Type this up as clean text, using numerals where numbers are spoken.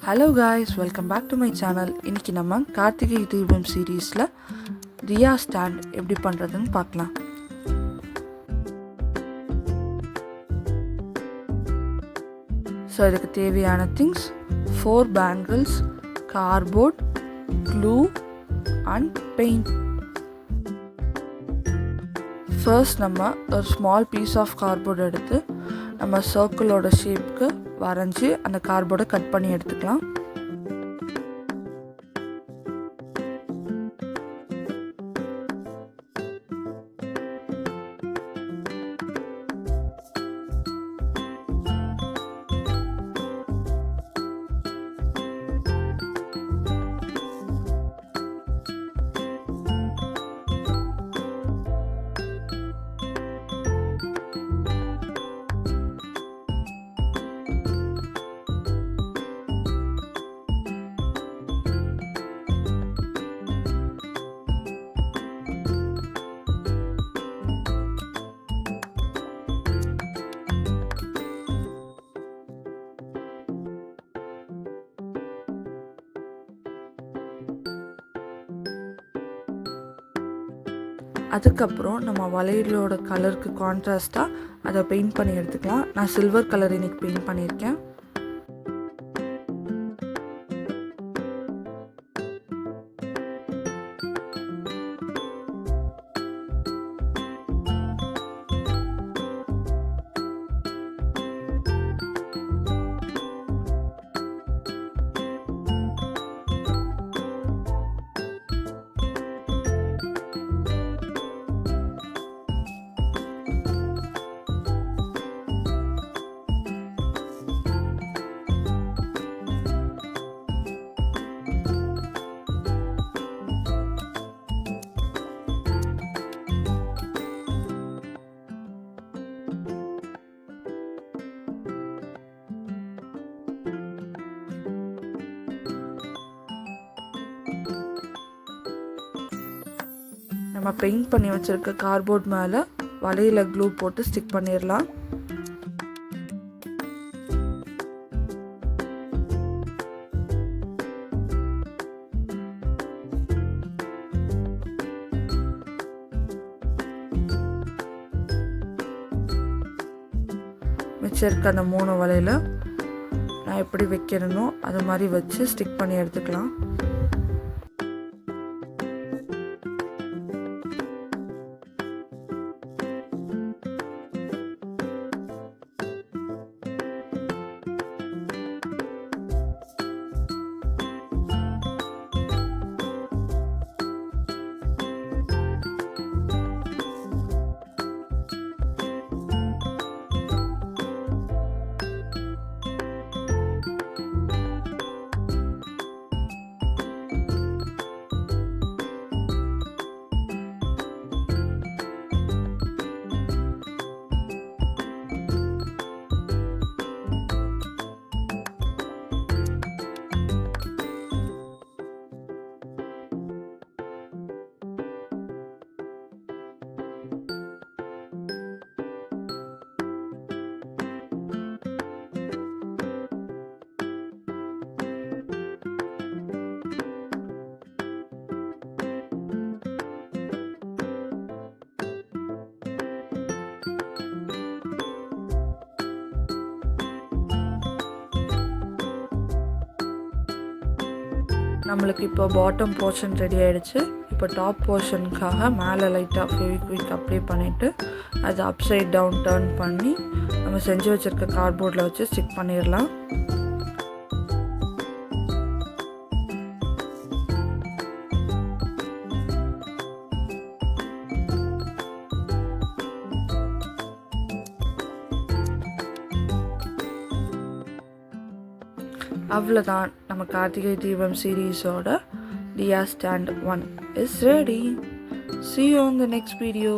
Hello guys, welcome back to my channel. இன்னைக்கு நம்ம Karthigai Deepam சீரிஸ்ல Diya Stand எப்படி பண்றதுன்னு பார்க்கலாம். So இதுக்கு தேவையான things 4 bangles, cardboard, glue and paint. First நம்ம ஒரு small piece of cardboard எடுத்து நம்ம சர்க்கிளோட ஷேப்க்கு வரைஞ்சி அந்த கார்ட்போர்டை கட் பண்ணி எடுத்துக்கலாம். அதுக்கப்புறம் நம்ம வளையலோட கலருக்கு கான்ட்ராஸ்ட்டாக அதை பெயிண்ட் பண்ணி எடுத்துக்கலாம். நான் சில்வர் கலர் இன்னைக்கு பெயிண்ட் பண்ணியிருக்கேன். நம்ம பெயிண்ட் பண்ணி வச்சிருக்க கார்ட்போர்ட் மேலே வளையல க்ளூ போட்டு ஸ்டிக் பண்ணிடலாம். மிச்சம் இருக்க அந்த 3 வளையல நான் எப்படி வைக்கிறேனோ அது மாதிரி வச்சு ஸ்டிக் பண்ணி எடுத்துக்கலாம். நம்மளுக்கு இப்போ பாட்டம் போர்ஷன் ரெடி ஆகிடுச்சு. இப்போ டாப் போர்ஷனுக்காக மேலே லைட்டாக ஃபெவிக்விக் அப்ளை பண்ணிவிட்டு அதை அப்சைட் டவுன் டர்ன் பண்ணி நம்ம செஞ்சு வச்சுருக்க கார்ட்போர்டில் வச்சு ஸ்டிக் பண்ணிடலாம். அவ்வளோதான், நம்ம Karthigai Deepam சீரீஸோட Diya Stand 1 is ready. See you on the next video.